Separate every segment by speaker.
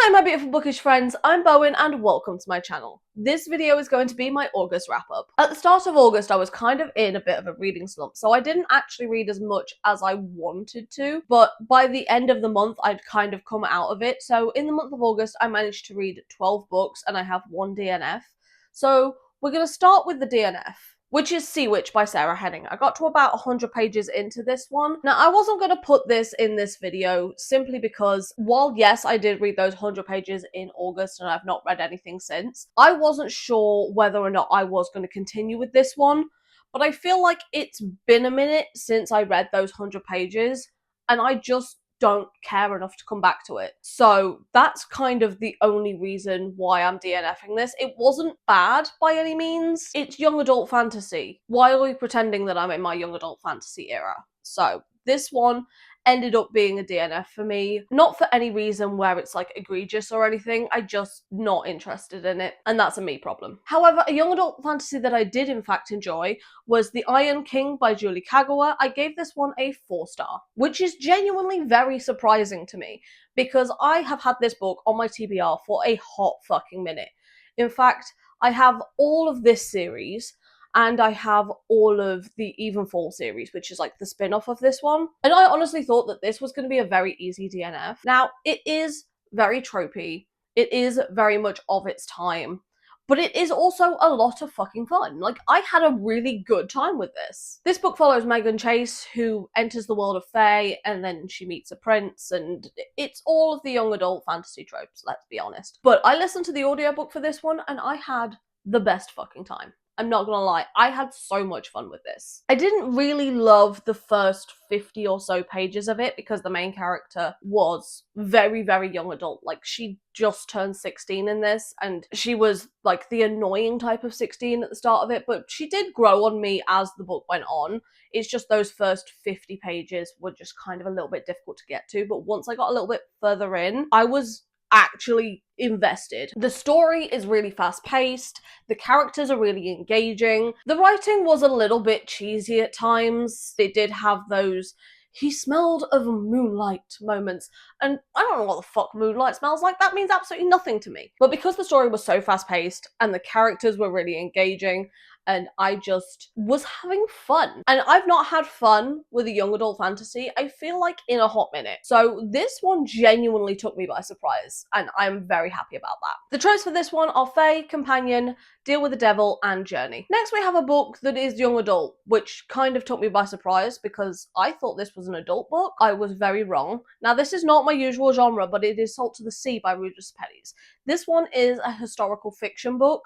Speaker 1: Hi my beautiful bookish friends, I'm Bowen and welcome to my channel. This video is going to be my August wrap up. At the start of August I was kind of in a bit of a reading slump, so I didn't actually read as much as I wanted to, but by the end of the month I'd kind of come out of it. So in the month of August I managed to read 12 books and I have one DNF. So we're going to start with the DNF, which is Sea Witch by Sarah Henning. I got to about 100 pages into this one. Now, I wasn't going to put this in this video simply because, while yes, I did read those 100 pages in August and I've not read anything since, I wasn't sure whether or not I was going to continue with this one, but I feel like it's been a minute since I read those 100 pages, and I just don't care enough to come back to it. So that's kind of the only reason why I'm DNFing this. It wasn't bad by any means. It's young adult fantasy. Why are we pretending that I'm in my young adult fantasy era? So this one ended up being a DNF for me. Not for any reason where it's like egregious or anything, I just not interested in it, and that's a me problem. However, a young adult fantasy that I did in fact enjoy was The Iron King by Julie Kagawa. I gave this one a 4-star, which is genuinely very surprising to me because I have had this book on my TBR for a hot fucking minute. In fact, I have all of this series and I have all of the Evenfall series, which is like the spin-off of this one. And I honestly thought that this was going to be a very easy DNF. Now, it is very tropey. It is very much of its time. But it is also a lot of fucking fun. Like, I had a really good time with this. This book follows Megan Chase, who enters the world of Fae, and then she meets a prince, and it's all of the young adult fantasy tropes, let's be honest. But I listened to the audiobook for this one, and I had the best fucking time. I'm not gonna lie, I had so much fun with this. I didn't really love the first 50 or so pages of it because the main character was very, very young adult. Like, she just turned 16 in this, and she was like the annoying type of 16 at the start of it, but she did grow on me as the book went on. It's just those first 50 pages were just kind of a little bit difficult to get to, but once I got a little bit further in, I was actually invested. The story is really fast paced, the characters are really engaging, the writing was a little bit cheesy at times. It did have those "he smelled of moonlight" moments, and I don't know what the fuck moonlight smells like. That means absolutely nothing to me. But because the story was so fast paced and the characters were really engaging, and I just was having fun. And I've not had fun with a young adult fantasy, I feel like, in a hot minute. So this one genuinely took me by surprise, and I'm very happy about that. The tropes for this one are Fae, Companion, Deal with the Devil, and Journey. Next we have a book that is young adult, which kind of took me by surprise because I thought this was an adult book. I was very wrong. Now, this is not my usual genre, but it is Salt to the Sea by Rudolph Petties. This one is a historical fiction book,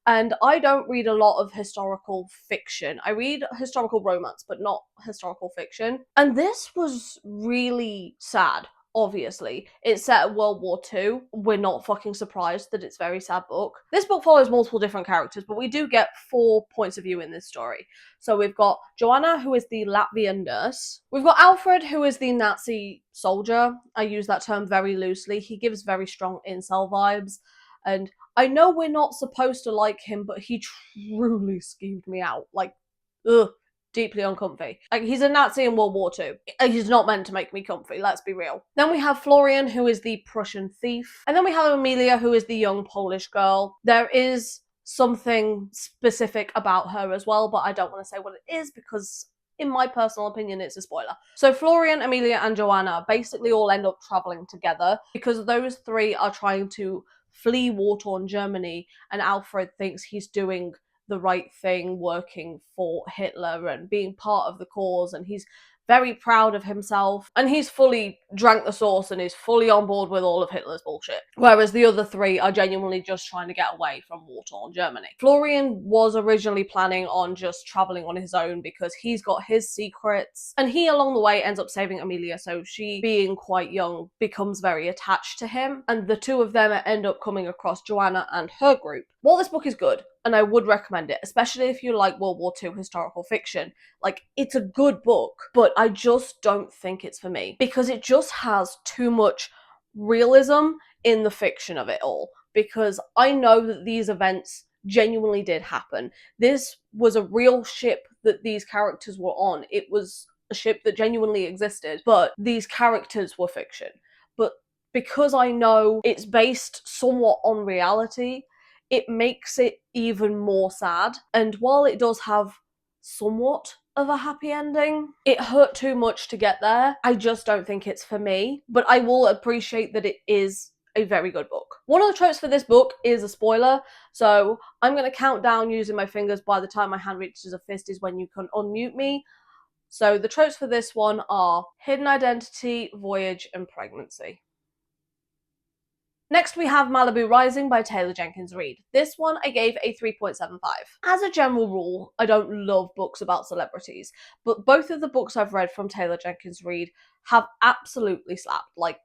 Speaker 1: and I don't read a lot of historical fiction. I read historical romance, but not historical fiction. And this was really sad, obviously. It's set at World War II. We're not fucking surprised that it's a very sad book. This book follows multiple different characters, but we do get 4 points of view in this story. So we've got Joanna, who is the Latvian nurse. We've got Alfred, who is the Nazi soldier. I use that term very loosely. He gives very strong incel vibes. And I know we're not supposed to like him, but he truly schemed me out. Like, ugh, deeply uncomfy. Like, he's a Nazi in World War II. He's not meant to make me comfy, let's be real. Then we have Florian, who is the Prussian thief. And then we have Amelia, who is the young Polish girl. There is something specific about her as well, but I don't want to say what it is because, in my personal opinion, it's a spoiler. So Florian, Amelia, and Joanna basically all end up traveling together because those 3 are trying to flee war-torn Germany, and Alfred thinks he's doing the right thing, working for Hitler and being part of the cause, and he's very proud of himself, and he's fully drank the sauce and is fully on board with all of Hitler's bullshit. Whereas the other 3 are genuinely just trying to get away from war-torn Germany. Florian was originally planning on just traveling on his own because he's got his secrets, and he along the way ends up saving Amelia, so she, being quite young, becomes very attached to him, and the 2 of them end up coming across Joanna and her group. While this book is good, and I would recommend it, especially if you like World War II historical fiction, like, it's a good book, but I just don't think it's for me because it just has too much realism in the fiction of it all, because I know that these events genuinely did happen. This was a real ship that these characters were on. It was a ship that genuinely existed, but these characters were fiction. But because I know it's based somewhat on reality, it makes it even more sad. And while it does have somewhat of a happy ending, it hurt too much to get there. I just don't think it's for me, but I will appreciate that it is a very good book. One of the tropes for this book is a spoiler, so I'm going to count down using my fingers. By the time my hand reaches a fist is when you can unmute me. So the tropes for this one are hidden identity, voyage, and pregnancy. Next we have Malibu Rising by Taylor Jenkins Reid. This one I gave a 3.75. As a general rule, I don't love books about celebrities, but both of the books I've read from Taylor Jenkins Reid have absolutely slapped, like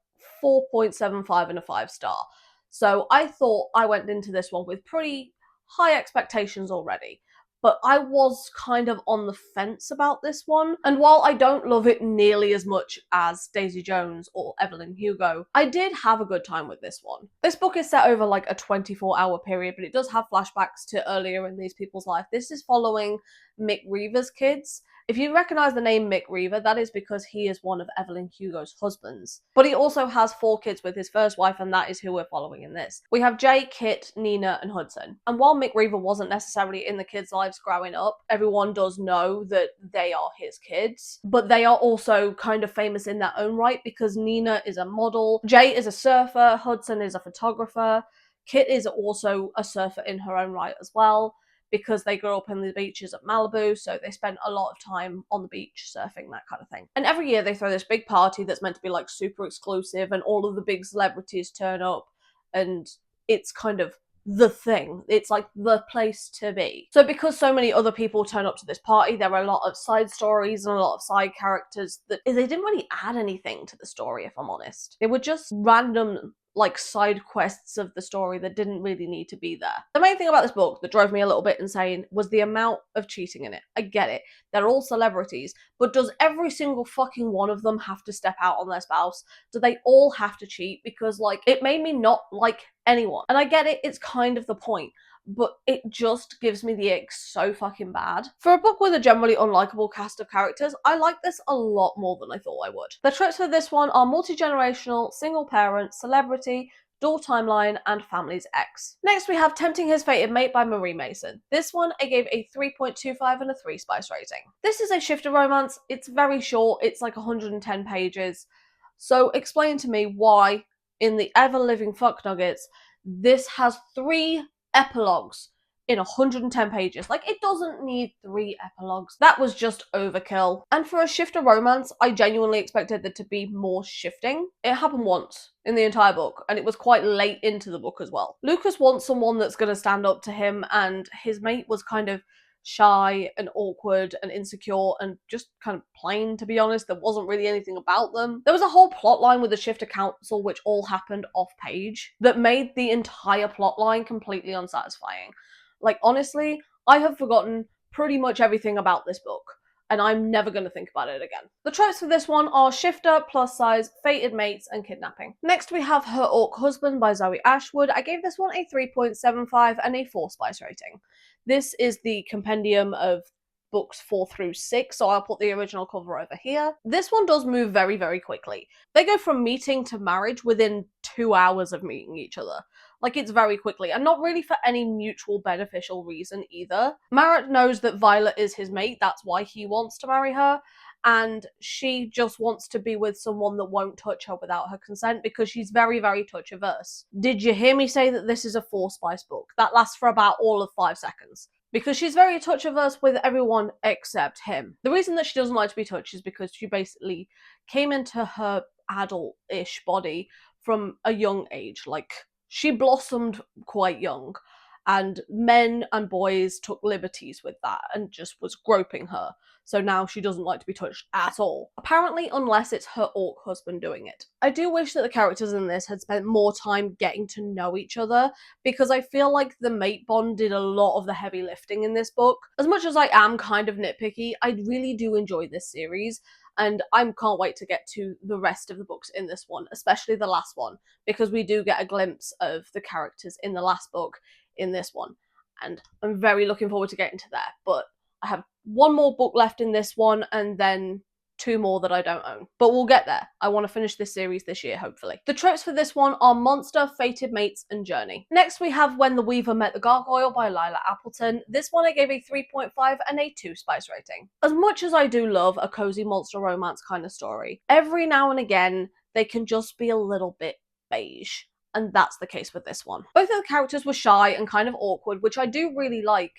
Speaker 1: 4.75 and a 5-star. So I thought I went into this one with pretty high expectations already. But I was kind of on the fence about this one, and while I don't love it nearly as much as Daisy Jones or Evelyn Hugo, I did have a good time with this one. This book is set over like a 24-hour period, but it does have flashbacks to earlier in these people's life. This is following Mick Reaver's kids. If you recognise the name Mick Reaver, that is because he is one of Evelyn Hugo's husbands. But he also has 4 kids with his first wife, and that is who we're following in this. We have Jay, Kit, Nina, and Hudson. And while Mick Reaver wasn't necessarily in the kids' lives growing up, everyone does know that they are his kids. But they are also kind of famous in their own right, because Nina is a model, Jay is a surfer, Hudson is a photographer, Kit is also a surfer in her own right as well, because they grew up in the beaches of Malibu, so they spent a lot of time on the beach surfing, that kind of thing. And every year they throw this big party that's meant to be like super exclusive, and all of the big celebrities turn up, and it's kind of the thing. It's like the place to be. So because so many other people turn up to this party, there are a lot of side stories and a lot of side characters that they didn't really add anything to the story, if I'm honest. They were just random like side quests of the story that didn't really need to be there. The main thing about this book that drove me a little bit insane was the amount of cheating in it. I get it. They're all celebrities, but does every single fucking one of them have to step out on their spouse? Do they all have to cheat? Because like, it made me not like anyone. And I get it, it's kind of the point, but it just gives me the ick so fucking bad. For a book with a generally unlikable cast of characters, I like this a lot more than I thought I would. The tropes for this one are multi-generational, single parent, celebrity, dual timeline, and family's ex. Next we have Tempting His Fated Mate by Marie Mason. This one I gave a 3.25 and a 3 spice rating. This is a shifter romance. It's very short, it's like 110 pages. So explain to me why, in the ever-living fuck nuggets, this has 3 epilogues in 110 pages. Like, it doesn't need 3 epilogues. That was just overkill. And for a shifter romance, I genuinely expected there to be more shifting. It happened once in the entire book, and it was quite late into the book as well. Lucas wants someone that's going to stand up to him, and his mate was kind of shy and awkward and insecure and just kind of plain, to be honest. There wasn't really anything about them. There was a whole plot line with the Shifter Council which all happened off page that made the entire plot line completely unsatisfying. Like, honestly, I have forgotten pretty much everything about this book, and I'm never going to think about it again. The tropes for this one are shifter, plus size, fated mates, and kidnapping. Next we have Her Orc Husband by Zoe Ashwood. I gave this one a 3.75 and a 4 spice rating. This is the compendium of books 4 through 6, so I'll put the original cover over here. This one does move very, very quickly. They go from meeting to marriage within 2 hours of meeting each other. Like, it's very quickly, and not really for any mutual beneficial reason either. Marat knows that Violet is his mate, that's why he wants to marry her, and she just wants to be with someone that won't touch her without her consent because she's very, very touch averse. Did you hear me say that this is a 4 spice book? That lasts for about all of 5 seconds. Because she's very touch averse with everyone except him. The reason that she doesn't like to be touched is because she basically came into her adult-ish body from a young age. Like, she blossomed quite young, and men and boys took liberties with that and just was groping her. So now she doesn't like to be touched at all. Apparently, unless it's her orc husband doing it. I do wish that the characters in this had spent more time getting to know each other, because I feel like the mate bond did a lot of the heavy lifting in this book. As much as I am kind of nitpicky, I really do enjoy this series, and I can't wait to get to the rest of the books in this one, especially the last one, because we do get a glimpse of the characters in the last book in this one, and I'm very looking forward to getting to that. But I have one more book left in this one, and then 2 more that I don't own. But we'll get there. I want to finish this series this year, hopefully. The tropes for this one are Monster, Fated Mates, and Journey. Next we have When the Weaver Met the Gargoyle by Lila Appleton. This one I gave a 3.5 and a 2 spice rating. As much as I do love a cozy monster romance kind of story, every now and again they can just be a little bit beige. And that's the case with this one. Both of the characters were shy and kind of awkward, which I do really like,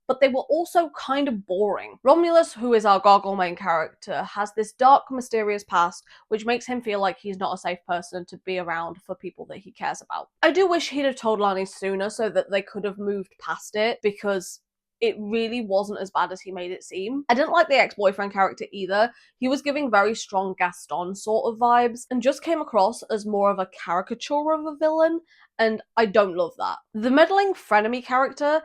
Speaker 1: but they were also kind of boring. Romulus, who is our Gargoyle main character, has this dark, mysterious past, which makes him feel like he's not a safe person to be around for people that he cares about. I do wish he'd have told Lani sooner so that they could have moved past it, because it really wasn't as bad as he made it seem. I didn't like the ex-boyfriend character either. He was giving very strong Gaston sort of vibes, and just came across as more of a caricature of a villain, and I don't love that. The meddling frenemy character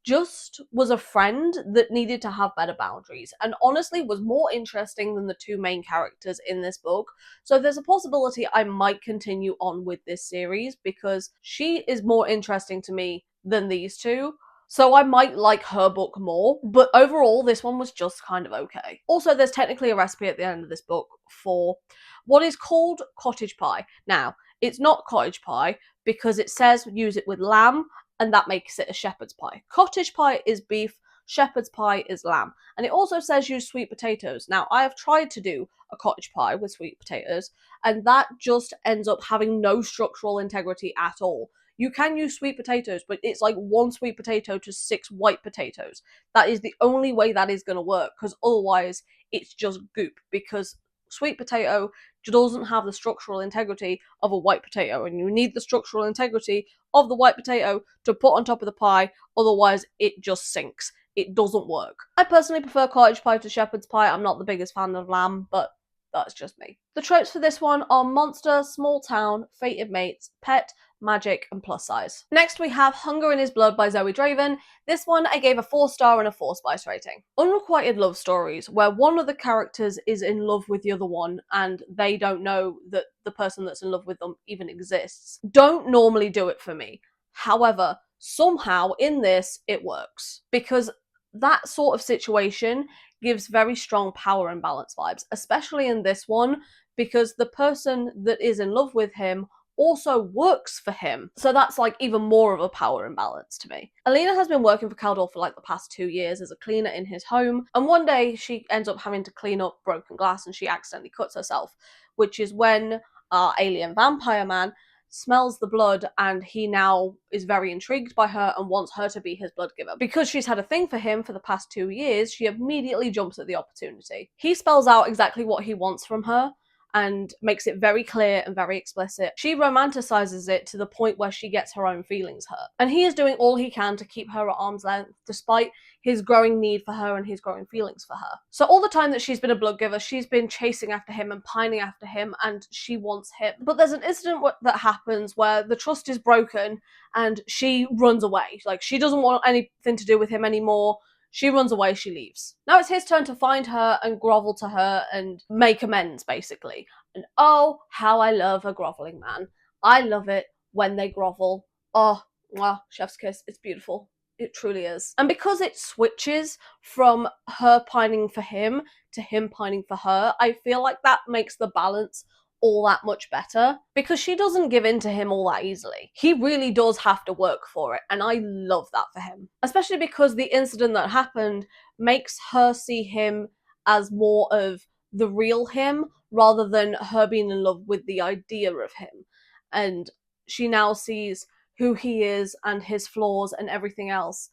Speaker 1: just was a friend that needed to have better boundaries, and honestly was more interesting than the 2 main characters in this book, so there's a possibility I might continue on with this series because she is more interesting to me than these 2. So I might like her book more, but overall this one was just kind of okay. Also, there's technically a recipe at the end of this book for what is called cottage pie. Now, it's not cottage pie because it says use it with lamb, and that makes it a shepherd's pie. Cottage pie is beef, shepherd's pie is lamb. And it also says use sweet potatoes. Now, I have tried to do a cottage pie with sweet potatoes, and that just ends up having no structural integrity at all. You can use sweet potatoes, but it's like 1 sweet potato to 6 white potatoes. That is the only way that is going to work, because otherwise it's just goop, because sweet potato doesn't have the structural integrity of a white potato, and you need the structural integrity of the white potato to put on top of the pie, otherwise it just sinks. It doesn't work. I personally prefer cottage pie to shepherd's pie. I'm not the biggest fan of lamb, but that's just me. The tropes for this one are monster, small town, fated mates, pet, magic, and plus size. Next we have Hunger in His Blood by Zoe Draven. This one I gave a 4-star and a 4 spice rating. Unrequited love stories where one of the characters is in love with the other one and they don't know that the person that's in love with them even exists don't normally do it for me. However, somehow in this it works, because that sort of situation gives very strong power imbalance vibes, especially in this one, because the person that is in love with him also works for him. So that's like even more of a power imbalance to me. Alina has been working for Caldor for like the past 2 years as a cleaner in his home, and one day she ends up having to clean up broken glass and she accidentally cuts herself, which is when our alien vampire man smells the blood, and he now is very intrigued by her and wants her to be his blood giver. Because she's had a thing for him for the past 2 years, she immediately jumps at the opportunity. He spells out exactly what he wants from her and makes it very clear and very explicit. She romanticizes it to the point where she gets her own feelings hurt. And he is doing all he can to keep her at arm's length, despite his growing need for her and his growing feelings for her. So all the time that she's been a blood giver, she's been chasing after him and pining after him, and she wants him. But there's an incident that happens where the trust is broken and she runs away. Like, she doesn't want anything to do with him anymore. She runs away, she leaves. Now it's his turn to find her and grovel to her and make amends, basically. And oh, how I love a groveling man. I love it when they grovel. Oh, mwah, chef's kiss. It's beautiful. It truly is. And because it switches from her pining for him to him pining for her, I feel like that makes the balance all that much better, because she doesn't give in to him all that easily. He really does have to work for it, and I love that for him. Especially because the incident that happened makes her see him as more of the real him, rather than her being in love with the idea of him. And she now sees who he is and his flaws and everything else,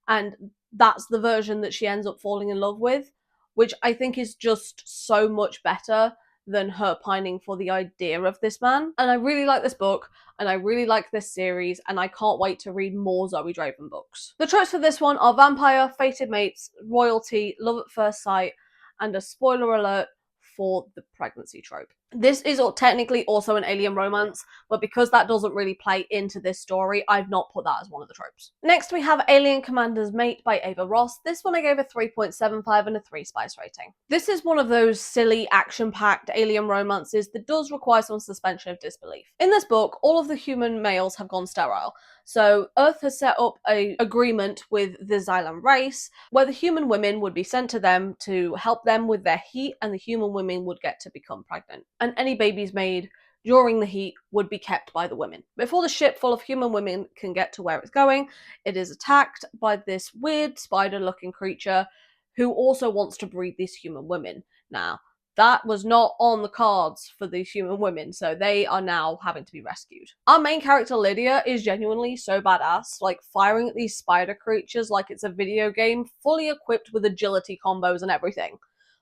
Speaker 1: and that's the version that she ends up falling in love with, which I think is just so much better than her pining for the idea of this man. And I really like this book, and I really like this series, and I can't wait to read more Zoe Draven books. The tropes for this one are vampire, fated mates, royalty, love at first sight, and a spoiler alert for the pregnancy trope. This is technically also an alien romance, but because that doesn't really play into this story, I've not put that as one of the tropes. Next, we have Alien Commander's Mate by Ava Ross. This one I gave a 3.75 and a 3 spice rating. This is one of those silly, action-packed alien romances that does require some suspension of disbelief. In this book, all of the human males have gone sterile, so Earth has set up an agreement with the Xylan race where the human women would be sent to them to help them with their heat, and the human women would get to become pregnant. And any babies made during the heat would be kept by the women. Before the ship full of human women can get to where it's going, it is attacked by this weird spider-looking creature who also wants to breed these human women. Now, that was not on the cards for these human women, so they are now having to be rescued. Our main character, Lydia, is genuinely so badass, like firing at these spider creatures like it's a video game, fully equipped with agility combos and everything.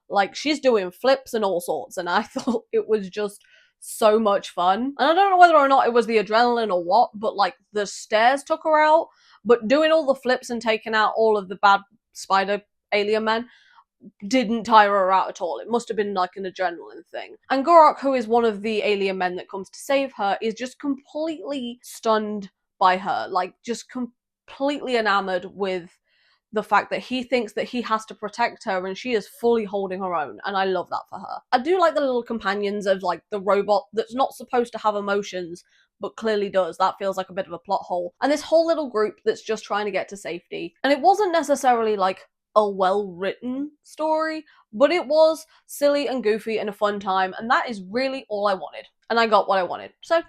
Speaker 1: Like, she's doing flips and all sorts, and I thought it was just so much fun. And I don't know whether or not it was the adrenaline or what, but like, the stairs took her out, but doing all the flips and taking out all of the bad spider alien men didn't tire her out at all. It must have been like an adrenaline thing. And Gorok, who is one of the alien men that comes to save her, is just completely stunned by her, like just completely enamored with the fact that he thinks that he has to protect her and she is fully holding her own, and I love that for her. I do like the little companions of like the robot that's not supposed to have emotions but clearly does. That feels like a bit of a plot hole. And this whole little group that's just trying to get to safety. And it wasn't necessarily like a well-written story, but it was silly and goofy and a fun time, and that is really all I wanted. And I got what I wanted. So,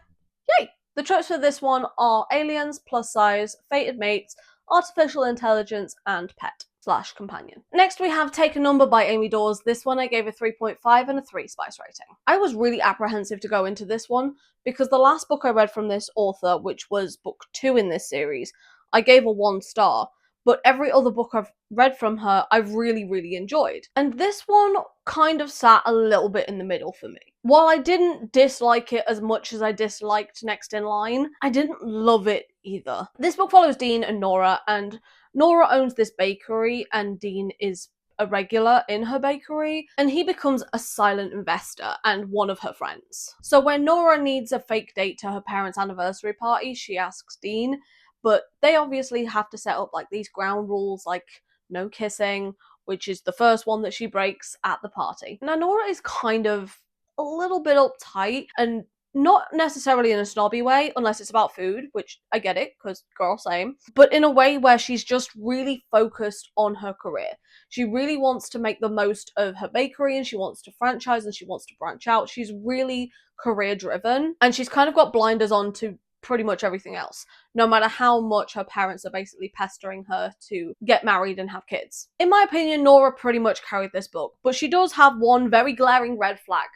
Speaker 1: yay! The tropes for this one are aliens, plus size, fated mates, artificial intelligence, and pet / companion. Next we have Take a Number by Amy Dawes. This one I gave a 3.5 and a 3 spice rating. I was really apprehensive to go into this one because the last book I read from this author, which was book 2 in this series, I gave a 1 star. But every other book I've read from her, I've really, really enjoyed. And this one kind of sat a little bit in the middle for me. While I didn't dislike it as much as I disliked Next in Line, I didn't love it either. This book follows Dean and Nora owns this bakery, and Dean is a regular in her bakery, and he becomes a silent investor and one of her friends. So when Nora needs a fake date to her parents' anniversary party, she asks Dean, but they obviously have to set up like these ground rules, like no kissing, which is the first one that she breaks at the party. Now Nora is kind of a little bit uptight, and not necessarily in a snobby way, unless it's about food, which I get it, because girl, same, but in a way where she's just really focused on her career. She really wants to make the most of her bakery, and she wants to franchise, and she wants to branch out. She's really career driven, and she's kind of got blinders on to pretty much everything else, no matter how much her parents are basically pestering her to get married and have kids. In my opinion, Nora pretty much carried this book, but she does have one very glaring red flag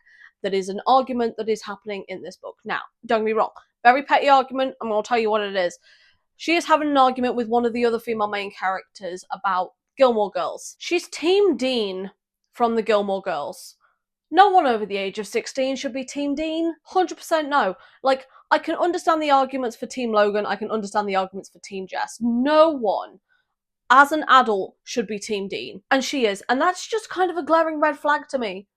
Speaker 1: that is an argument that is happening in this book. Now, don't get me wrong, very petty argument, I'm going to tell you what it is. She is having an argument with one of the other female main characters about Gilmore Girls. She's Team Dean from the Gilmore Girls. No one over the age of 16 should be Team Dean. 100% no. Like, I can understand the arguments for Team Logan, I can understand the arguments for Team Jess. No one, as an adult, should be Team Dean. And she is. And that's just kind of a glaring red flag to me.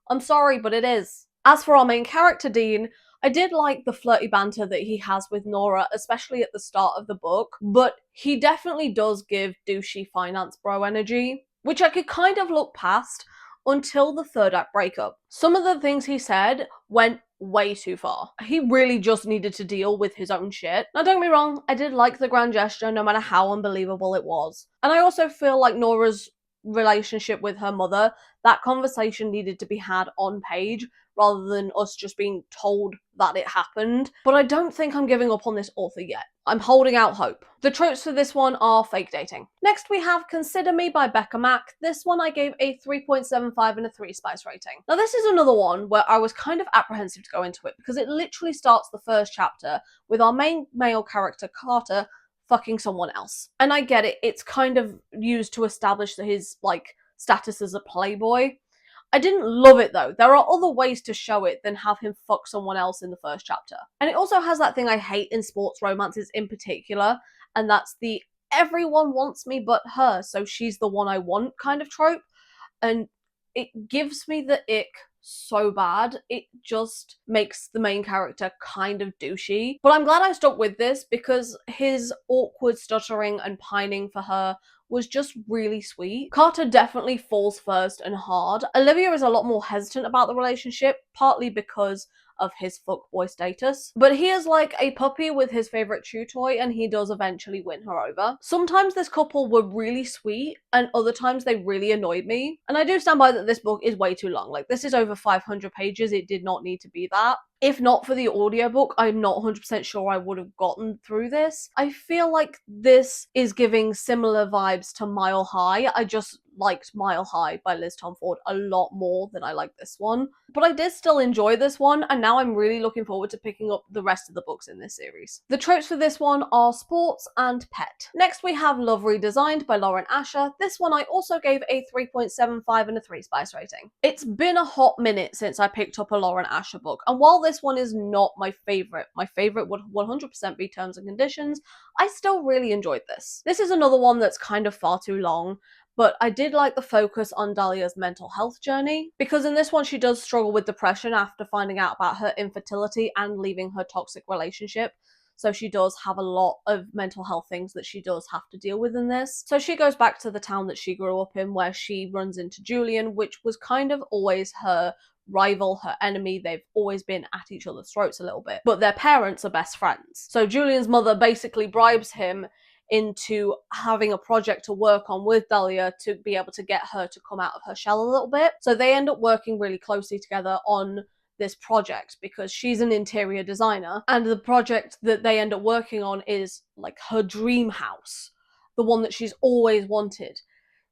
Speaker 1: I'm sorry, but it is. As for our main character, Dean, I did like the flirty banter that he has with Nora, especially at the start of the book, but he definitely does give douchey finance bro energy, which I could kind of look past until the third act breakup. Some of the things he said went way too far. He really just needed to deal with his own shit. Now don't get me wrong, I did like the grand gesture no matter how unbelievable it was. And I also feel like Nora's relationship with her mother, that conversation needed to be had on page rather than us just being told that it happened. But I don't think I'm giving up on this author yet. I'm holding out hope. The tropes for this one are fake dating. Next we have Consider Me by Becca Mack. This one I gave a 3.75 and a 3 spice rating. Now this is another one where I was kind of apprehensive to go into it because it literally starts the first chapter with our main male character, Carter, fucking someone else. And I get it, it's kind of used to establish his, like, status as a playboy. I didn't love it though. There are other ways to show it than have him fuck someone else in the first chapter. And it also has that thing I hate in sports romances in particular, and that's the everyone wants me but her, so she's the one I want kind of trope. And it gives me the ick so bad. It just makes the main character kind of douchey. But I'm glad I stuck with this because his awkward stuttering and pining for her was just really sweet. Carter definitely falls first and hard. Olivia is a lot more hesitant about the relationship, partly because of his fuckboy status. But he is like a puppy with his favourite chew toy, and he does eventually win her over. Sometimes this couple were really sweet, and other times they really annoyed me. And I do stand by that this book is way too long. Like, this is over 500 pages, it did not need to be that. If not for the audiobook, I'm not 100% sure I would have gotten through this. I feel like this is giving similar vibes to Mile High. I just liked Mile High by Liz Tomford a lot more than I liked this one. But I did still enjoy this one, and now I'm really looking forward to picking up the rest of the books in this series. The tropes for this one are sports and pet. Next we have Love Redesigned by Lauren Asher. This one I also gave a 3.75 and a 3 spice rating. It's been a hot minute since I picked up a Lauren Asher book, and while this one is not my favourite would 100% be Terms and Conditions, I still really enjoyed this. This is another one that's kind of far too long, but I did like the focus on Dahlia's mental health journey, because in this one she does struggle with depression after finding out about her infertility and leaving her toxic relationship. So she does have a lot of mental health things that she does have to deal with in this. So she goes back to the town that she grew up in, where she runs into Julian, which was kind of always her rival, her enemy. They've always been at each other's throats a little bit, but their parents are best friends. So Julian's mother basically bribes him into having a project to work on with Dahlia to be able to get her to come out of her shell a little bit. So they end up working really closely together on this project because she's an interior designer, and the project that they end up working on is like her dream house, the one that she's always wanted.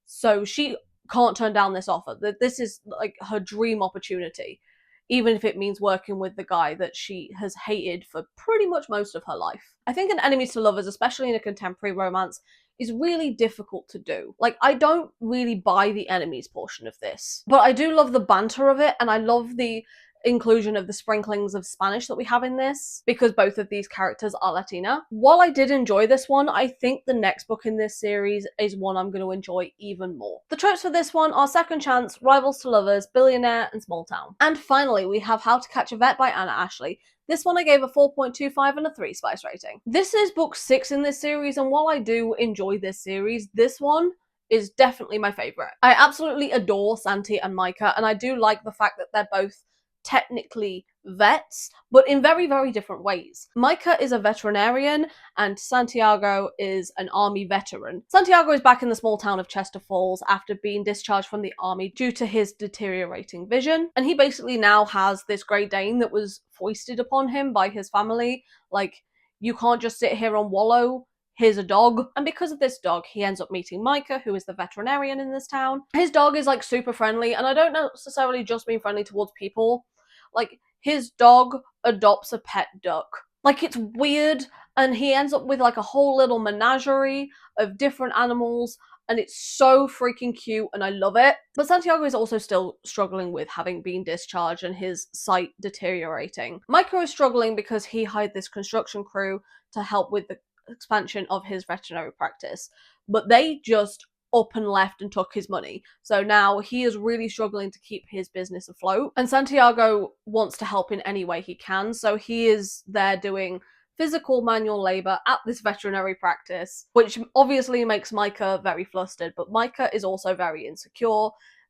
Speaker 1: So she can't turn down this offer. That this is like her dream opportunity, even if it means working with the guy that she has hated for pretty much most of her life. I think an enemies to lovers, especially in a contemporary romance, is really difficult to do. Like, I don't really buy the enemies portion of this, but I do love the banter of it, and I love the inclusion of the sprinklings of Spanish that we have in this, because both of these characters are Latina. While I did enjoy this one, I think the next book in this series is one I'm going to enjoy even more. The tropes for this one are Second Chance, Rivals to Lovers, Billionaire, and Small Town. And finally, we have How to Catch a Vet by Anna Ashley. This one I gave a 4.25 and a 3 spice rating. This is book 6 in this series, and while I do enjoy this series, this one is definitely my favourite. I absolutely adore Santi and Micah, and I do like the fact that they're both technically vets, but in very, very different ways. Micah is a veterinarian and Santiago is an army veteran. Santiago is back in the small town of Chester Falls after being discharged from the army due to his deteriorating vision, and he basically now has this Great Dane that was foisted upon him by his family. Like, you can't just sit here and wallow. Here's a dog. And because of this dog, he ends up meeting Micah, who is the veterinarian in this town. His dog is like super friendly, and I don't necessarily just mean friendly towards people. Like, his dog adopts a pet duck. Like, it's weird, and he ends up with like a whole little menagerie of different animals, and it's so freaking cute, and I love it. But Santiago is also still struggling with having been discharged and his sight deteriorating. Micah is struggling because he hired this construction crew to help with the expansion of his veterinary practice, but they just up and left and took his money. So now he is really struggling to keep his business afloat, and Santiago wants to help in any way he can, so he is there doing physical manual labor at this veterinary practice, which obviously makes Micah very flustered. But Micah is also very insecure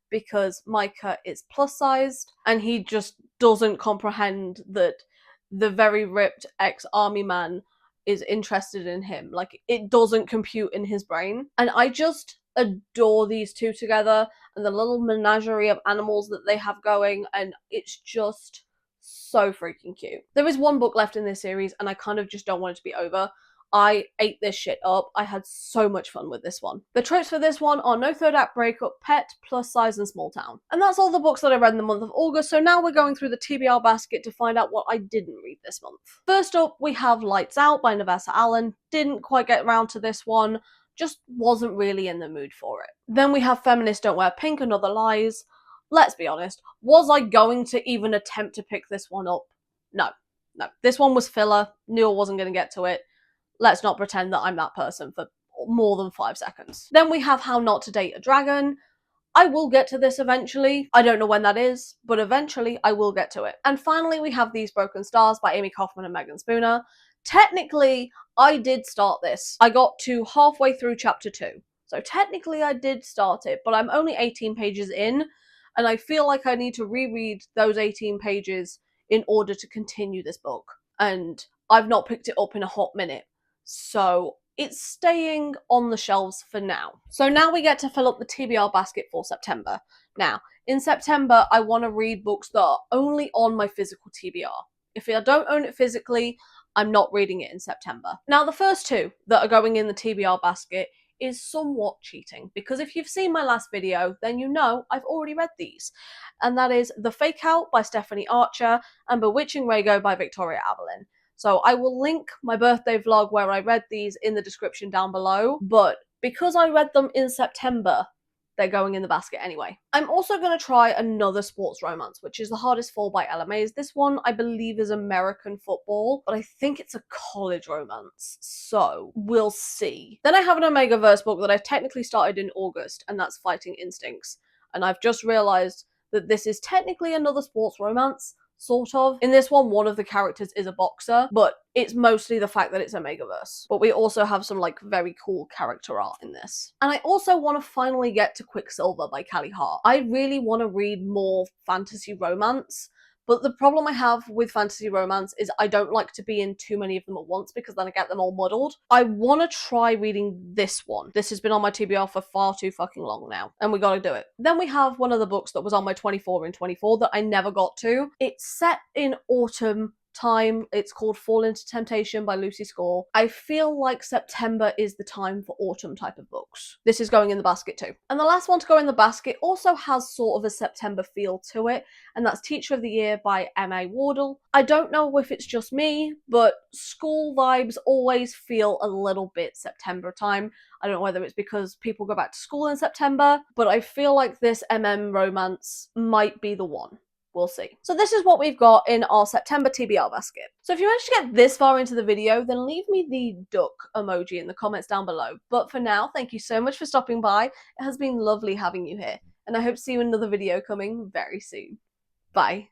Speaker 1: because Micah is plus sized, and he just doesn't comprehend that the very ripped ex-army man is interested in him. Like, it doesn't compute in his brain. And I just adore these two together and the little menagerie of animals that they have going, and it's just so freaking cute. There is one book left in this series, and I kind of just don't want it to be over. I ate this shit up. I had so much fun with this one. The tropes for this one are No Third Act Breakup, Pet, Plus Size, and Small Town. And that's all the books that I read in the month of August, so now we're going through the TBR basket to find out what I didn't read this month. First up, we have Lights Out by Navessa Allen. Didn't quite get around to this one, just wasn't really in the mood for it. Then we have Feminists Don't Wear Pink and Other Lies. Let's be honest, was I going to even attempt to pick this one up? No. This one was filler, knew I wasn't going to get to it. Let's not pretend that I'm that person for more than 5 seconds. Then we have How Not to Date a Dragon. I will get to this eventually. I don't know when that is, but eventually I will get to it. And finally, we have These Broken Stars by Amy Kaufman and Megan Spooner. Technically, I did start this. I got to halfway through chapter 2. So technically I did start it, but I'm only 18 pages in, and I feel like I need to reread those 18 pages in order to continue this book. And I've not picked it up in a hot minute. So it's staying on the shelves for now. So now we get to fill up the TBR basket for September. Now, in September, I want to read books that are only on my physical TBR. If I don't own it physically, I'm not reading it in September. Now, the first two that are going in the TBR basket is somewhat cheating, because if you've seen my last video, then you know I've already read these. And that is The Fake Out by Stephanie Archer and Bewitching Rago by Victoria Aberlin. So I will link my birthday vlog where I read these in the description down below, but because I read them in September, they're going in the basket anyway. I'm also going to try another sports romance, which is The Hardest Fall by Ella Mays. This one, I believe, is American football, but I think it's a college romance, so we'll see. Then I have an Omegaverse book that I technically started in August, and that's Fighting Instincts. And I've just realised that this is technically another sports romance, sort of. In this one of the characters is a boxer, but it's mostly the fact that it's Omegaverse. But we also have some like very cool character art in this. And I also want to finally get to Quicksilver by Callie Hart. I really want to read more fantasy romance, but the problem I have with fantasy romance is I don't like to be in too many of them at once because then I get them all muddled. I want to try reading this one. This has been on my TBR for far too fucking long now, and we gotta do it. Then we have one of the books that was on my 24 in 24 that I never got to. It's set in autumn time. It's called Fall into Temptation by Lucy Score. I feel like September is the time for autumn type of books. This is going in the basket too. And the last one to go in the basket also has sort of a September feel to it, and that's Teacher of the Year by M.A. Wardle. I don't know if it's just me, but school vibes always feel a little bit September time. I don't know whether it's because people go back to school in September, but I feel like this MM romance might be the one. We'll see. So this is what we've got in our September TBR basket. So if you managed to get this far into the video, then leave me the duck emoji in the comments down below. But for now, thank you so much for stopping by. It has been lovely having you here, and I hope to see you in another video coming very soon. Bye.